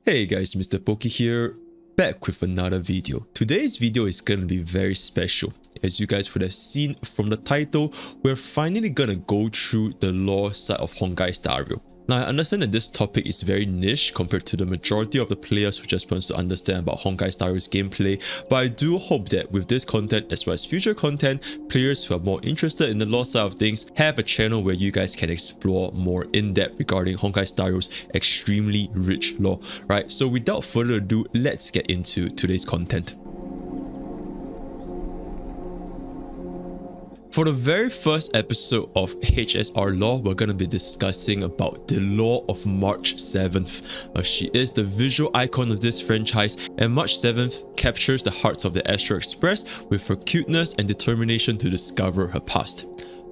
Hey guys, Mr. Pokke here, back with another video. Today's video is gonna be very special. As you guys would have seen from the title, we're finally gonna go through the lore side of Honkai Star Rail. Now, I understand that this topic is very niche compared to the majority of the players who just wants to understand about Honkai Star Rail's gameplay, but I do hope that with this content as well as future content, players who are more interested in the lore side of things have a channel where you guys can explore more in-depth regarding Honkai Star Rail's extremely rich lore, right? So without further ado, let's get into today's content. For the very first episode of HSR lore, we're going to be discussing about the lore of March 7th. She is the visual icon of this franchise, and March 7th captures the hearts of the Astral Express with her cuteness and determination to discover her past.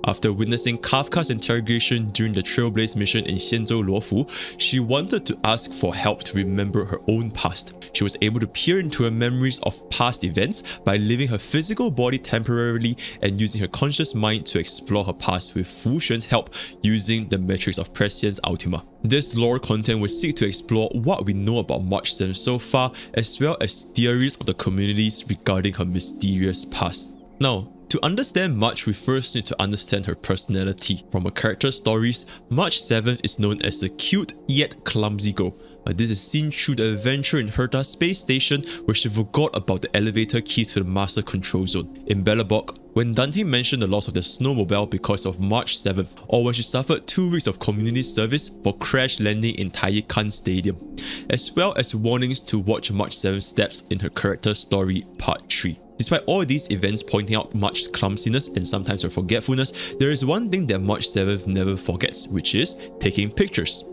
After witnessing Kafka's interrogation during the Trailblaze mission in Xianzhou Luofu, she wanted to ask for help to remember her own past. She was able to peer into her memories of past events by leaving her physical body temporarily and using her conscious mind to explore her past with Fu Xuan's help using the Matrix of Prescience Ultima. This lore content will seek to explore what we know about March 7th so far, as well as theories of the communities regarding her mysterious past. Now, to understand March, we first need to understand her personality. From her character stories, March 7th is known as a cute yet clumsy girl. This is seen through the adventure in Herta's space station where she forgot about the elevator key to the master control zone. In Belobog, when Dante mentioned the loss of the snowmobile because of March 7th, or when she suffered 2 weeks of community service for crash landing in Taikan Stadium, as well as warnings to watch March 7th steps in her character story Part 3. Despite all these events pointing out March's clumsiness and sometimes her forgetfulness, there is one thing that March 7th never forgets, which is taking pictures.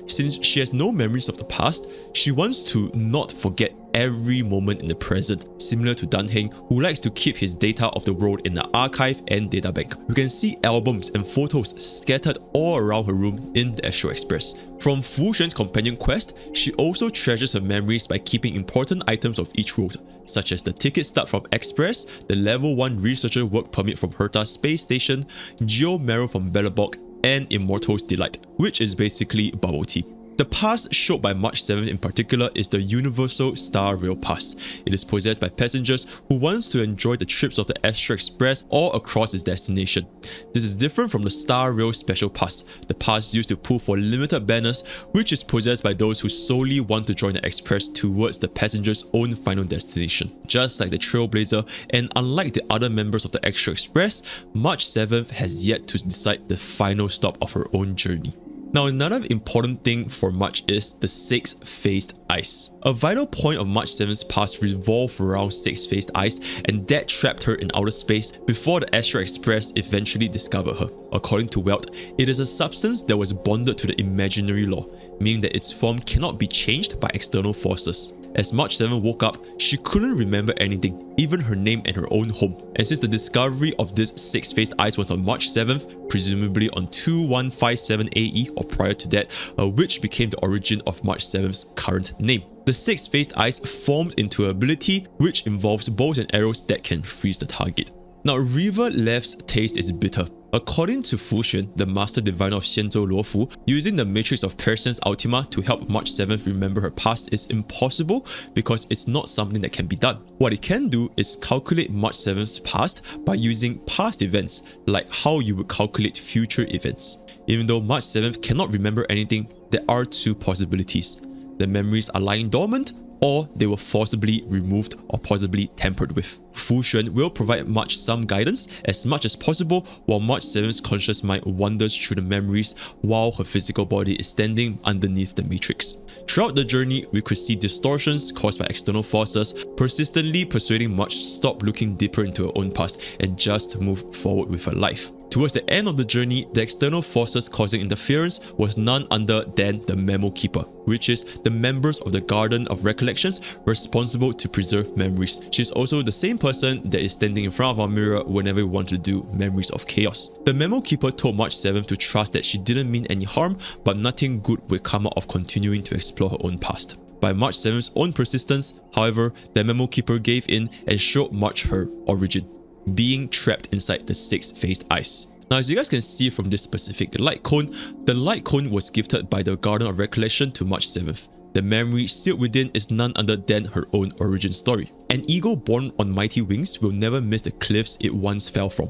Since she has no memories of the past, she wants to not forget every moment in the present, similar to Danheng, who likes to keep his data of the world in the archive and databank. You can see albums and photos scattered all around her room in the Astral Express. From Fu Xuan's companion quest, she also treasures her memories by keeping important items of each road, such as the ticket stub from Express, the level 1 researcher work permit from Herta's space station, Geo Marrow from Belobog, and Immortal's Delight, which is basically bubble tea. The pass showed by March 7th in particular is the Universal Star Rail Pass. It is possessed by passengers who wants to enjoy the trips of the Astral Express or across its destination. This is different from the Star Rail Special Pass, the pass used to pull for limited banners, which is possessed by those who solely want to join the Express towards the passenger's own final destination. Just like the Trailblazer, and unlike the other members of the Astral Express, March 7th has yet to decide the final stop of her own journey. Now, another important thing for March is the 6-phased ice. A vital point of March 7th's past revolved around 6-phased ice, and that trapped her in outer space before the Astral Express eventually discovered her. According to Welt, it is a substance that was bonded to the imaginary law, meaning that its form cannot be changed by external forces. As March 7 woke up, she couldn't remember anything, even her name and her own home. And since the discovery of this 6-phased ice was on March 7th, presumably on 2157 AE or prior to that, which became the origin of March 7th's current name. The 6-phased ice formed into an ability which involves bows and arrows that can freeze the target. Now, River Lethe's taste is bitter. According to Fu Xuan, the Master Diviner of Xianzhou Luofu, using the Matrix of Prescience Ultima to help March 7th remember her past is impossible because it's not something that can be done. What it can do is calculate March 7th's past by using past events, like how you would calculate future events. Even though March 7th cannot remember anything, there are 2 possibilities. The memories are lying dormant, or they were forcibly removed or possibly tampered with. Fu Xuan will provide March some guidance as much as possible while March 7th's conscious mind wanders through the memories while her physical body is standing underneath the matrix. Throughout the journey, we could see distortions caused by external forces, persistently persuading March to stop looking deeper into her own past and just move forward with her life. Towards the end of the journey, the external forces causing interference was none other than the Memo Keeper, which is the members of the Garden of Recollections responsible to preserve memories. She is also the same person that is standing in front of our mirror whenever we want to do Memories of Chaos. The Memo Keeper told March 7th to trust that she didn't mean any harm, but nothing good would come out of continuing to explore her own past. By March 7th's own persistence, however, the Memo Keeper gave in and showed March her origin, being trapped inside the 6-phased ice. Now, as you guys can see from this specific light cone, the light cone was gifted by the Garden of Recollection to March 7th. The memory sealed within is none other than her own origin story. An eagle born on mighty wings will never miss the cliffs it once fell from,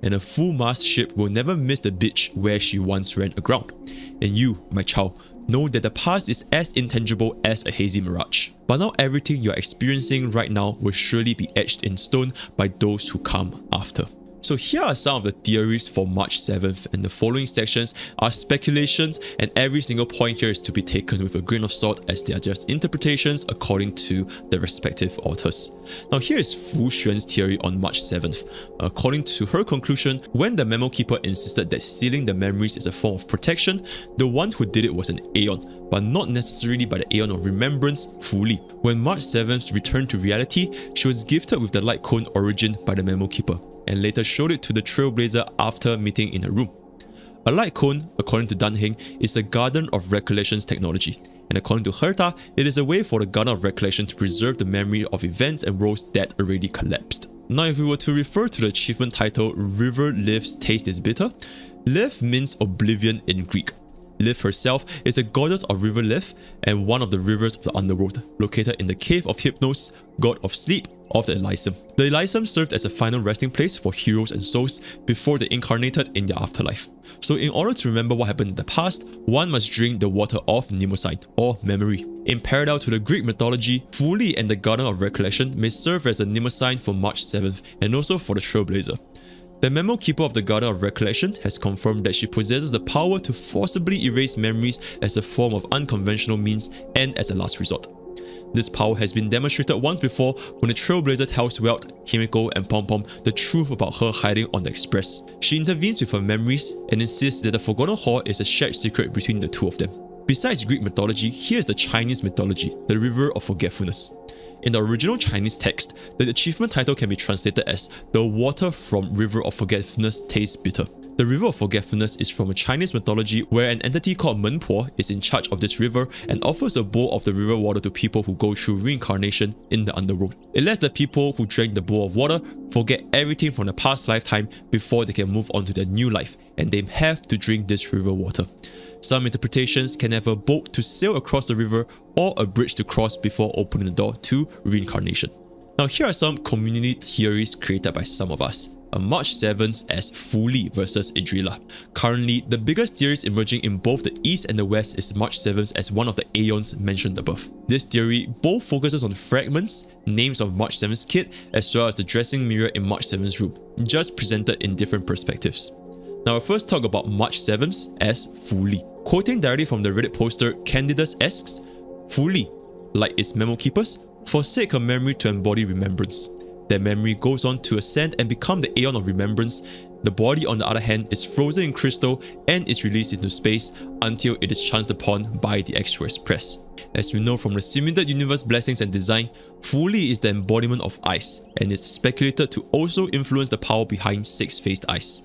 and a full-mast ship will never miss the beach where she once ran aground. And you, my child, know that the past is as intangible as a hazy mirage. But not everything you are experiencing right now will surely be etched in stone by those who come after. So here are some of the theories for March 7th, and the following sections are speculations, and every single point here is to be taken with a grain of salt as they are just interpretations according to the respective authors. Now here is Fu Xuan's theory on March 7th. According to her conclusion, when the Memo Keeper insisted that sealing the memories is a form of protection, the one who did it was an Aeon, but not necessarily by the Aeon of Remembrance, Fu Li. When March 7th returned to reality, she was gifted with the Light Cone origin by the Memo Keeper, and later showed it to the Trailblazer after meeting in her room. A light cone, according to Danheng, is a Garden of Recollections technology, and according to Herta, it is a way for the Garden of Recollection to preserve the memory of events and worlds that already collapsed. Now if we were to refer to the achievement title River Lithe's Taste is Bitter, Lethe means oblivion in Greek. Lethe herself is a goddess of River Lethe and one of the rivers of the underworld, located in the Cave of Hypnos, god of sleep, of the Elysium. The Elysium served as a final resting place for heroes and souls before they incarnated in their afterlife. So in order to remember what happened in the past, one must drink the water of Mnemosyne, or memory. In parallel to the Greek mythology, Fu Li and the Garden of Recollection may serve as a Mnemosyne for March 7th and also for the Trailblazer. The Memo Keeper of the Garden of Recollection has confirmed that she possesses the power to forcibly erase memories as a form of unconventional means and as a last resort. This power has been demonstrated once before when the Trailblazer tells Welt, Himiko and Pom Pom the truth about her hiding on the Express. She intervenes with her memories and insists that the Forgotten Hall is a shared secret between the two of them. Besides Greek mythology, here is the Chinese mythology, the River of Forgetfulness. In the original Chinese text, the achievement title can be translated as "The water from River of Forgetfulness tastes bitter." The River of Forgetfulness is from a Chinese mythology where an entity called Menpo is in charge of this river and offers a bowl of the river water to people who go through reincarnation in the underworld. It lets the people who drank the bowl of water forget everything from the past lifetime before they can move on to their new life, and they have to drink this river water. Some interpretations can have a boat to sail across the river or a bridge to cross before opening the door to reincarnation. Now here are some community theories created by some of us. March 7th as Fu Li versus Idrila. Currently, the biggest theories emerging in both the East and the West is March 7th as one of the Aeons mentioned above. This theory both focuses on fragments, names of March 7th's kid, as well as the dressing mirror in March 7th's room, just presented in different perspectives. Now we'll first talk about March 7th as Fu Li. Quoting directly from the Reddit poster, Candidus asks, Fu Li, like its Memo Keepers, forsake her memory to embody remembrance. Their memory goes on to ascend and become the Aeon of Remembrance. The body, on the other hand, is frozen in crystal and is released into space until it is chanced upon by the Extra Express. As we know from the Simulated Universe Blessings and Design, Fu Li is the embodiment of ice and is speculated to also influence the power behind Six-Faced Ice.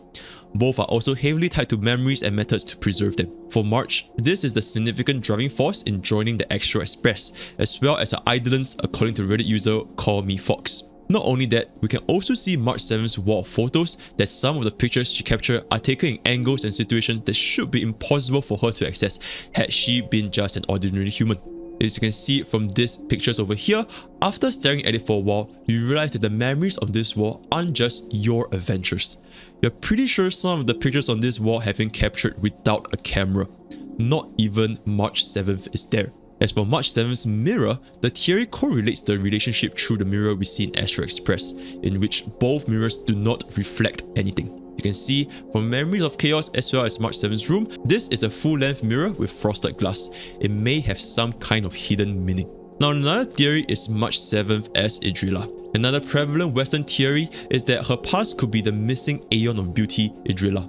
Both are also heavily tied to memories and methods to preserve them. For March, this is the significant driving force in joining the Extra Express, as well as her idolence according to Reddit user Call Me Fox. Not only that, we can also see March 7th's wall of photos that some of the pictures she captured are taken in angles and situations that should be impossible for her to access had she been just an ordinary human. As you can see from these pictures over here, after staring at it for a while, you realize that the memories on this wall aren't just your adventures. You're pretty sure some of the pictures on this wall have been captured without a camera. Not even March 7th is there. As for March 7th's mirror, the theory correlates the relationship through the mirror we see in Astro Express, in which both mirrors do not reflect anything. You can see from Memories of Chaos as well as March 7th's room, this is a full-length mirror with frosted glass. It may have some kind of hidden meaning. Now another theory is March 7th as Idrila. Another prevalent Western theory is that her past could be the missing Aeon of Beauty, Idrila.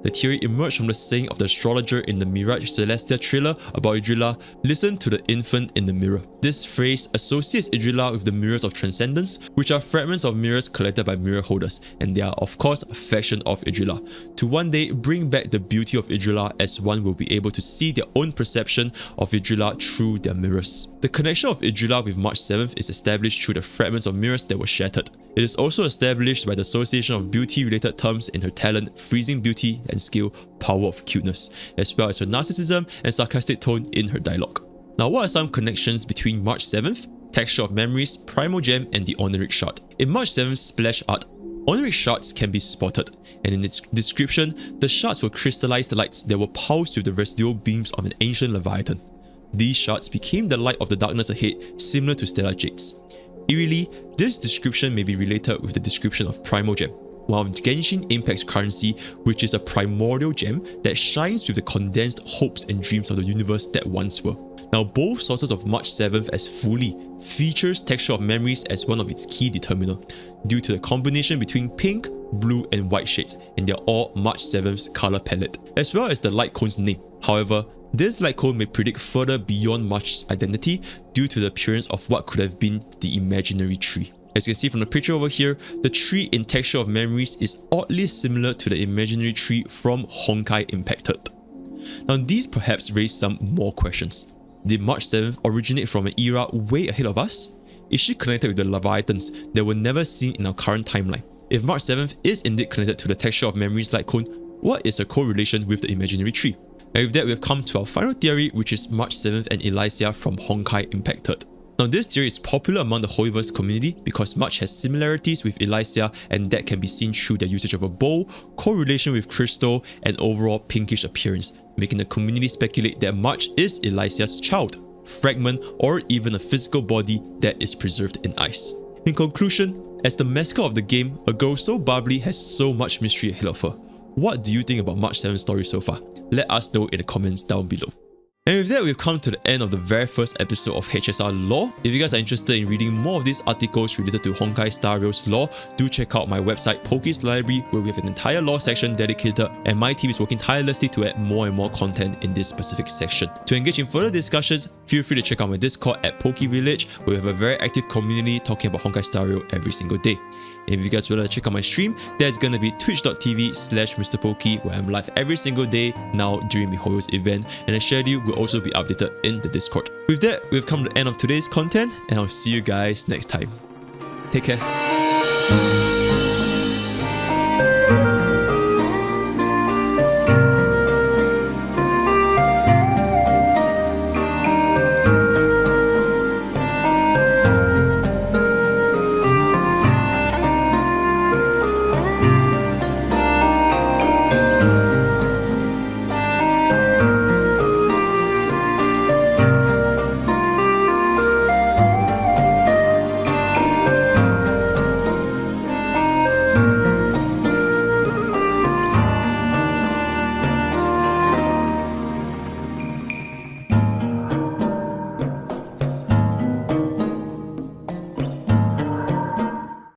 The theory emerged from the saying of the astrologer in the Mirage Celestia thriller about Idrila, "Listen to the infant in the mirror." This phrase associates Idrila with the mirrors of transcendence, which are fragments of mirrors collected by mirror holders, and they are of course a faction of Idrila, to one day bring back the beauty of Idrila as one will be able to see their own perception of Idrila through their mirrors. The connection of Idrila with March 7th is established through the fragments of mirrors that were shattered. It is also established by the association of beauty-related terms in her talent, freezing beauty, and skill, power of cuteness, as well as her narcissism and sarcastic tone in her dialogue. Now, what are some connections between March 7th, Texture of Memories, Primal Gem, and the Honoric Shard? In March 7th's splash art, Honoric shards can be spotted, and in its description, the shards were crystallized lights that were pulsed with the residual beams of an ancient Leviathan. These shards became the light of the darkness ahead, similar to stellar jades. Eerily, this description may be related with the description of Primal Gem, one of Genshin Impact's currency, which is a primordial gem that shines with the condensed hopes and dreams of the universe that once were. Now, both sources of March 7th as fully features Texture of Memories as one of its key determiner, due to the combination between pink, blue, and white shades, and they are all March 7th's color palette, as well as the light cone's name. However, this light cone may predict further beyond March's identity due to the appearance of what could have been the imaginary tree. As you can see from the picture over here, the tree in Texture of Memories is oddly similar to the imaginary tree from Honkai Impacted. Now, these perhaps raise some more questions. Did March 7th originate from an era way ahead of us? Is she connected with the Leviathans that were never seen in our current timeline? If March 7th is indeed connected to the Texture of Memories light cone, what is a correlation with the imaginary tree? And with that, we've come to our final theory, which is March 7th and Elysia from Honkai Impacted. Now, this theory is popular among the Hoiverse community because March has similarities with Elysia, and that can be seen through their usage of a bow, correlation with crystal, and overall pinkish appearance, making the community speculate that March is Elysia's child, fragment, or even a physical body that is preserved in ice. In conclusion, as the mascot of the game, a girl so bubbly has so much mystery ahead of her. What do you think about March 7's story so far? Let us know in the comments down below. And with that, we've come to the end of the very first episode of HSR Lore. If you guys are interested in reading more of these articles related to Honkai Star Rail's lore, do check out my website Pokke's Library, where we have an entire lore section dedicated, and my team is working tirelessly to add more and more content in this specific section. To engage in further discussions, feel free to check out my Discord at Pokke Village, where we have a very active community talking about Honkai Star Rail every single day. If you guys would like to check out my stream, that's gonna be twitch.tv/MrPokke, where I'm live every single day now during MiHoYo's event, and the schedule will also be updated in the Discord. With that, we've come to the end of today's content, and I'll see you guys next time. Take care.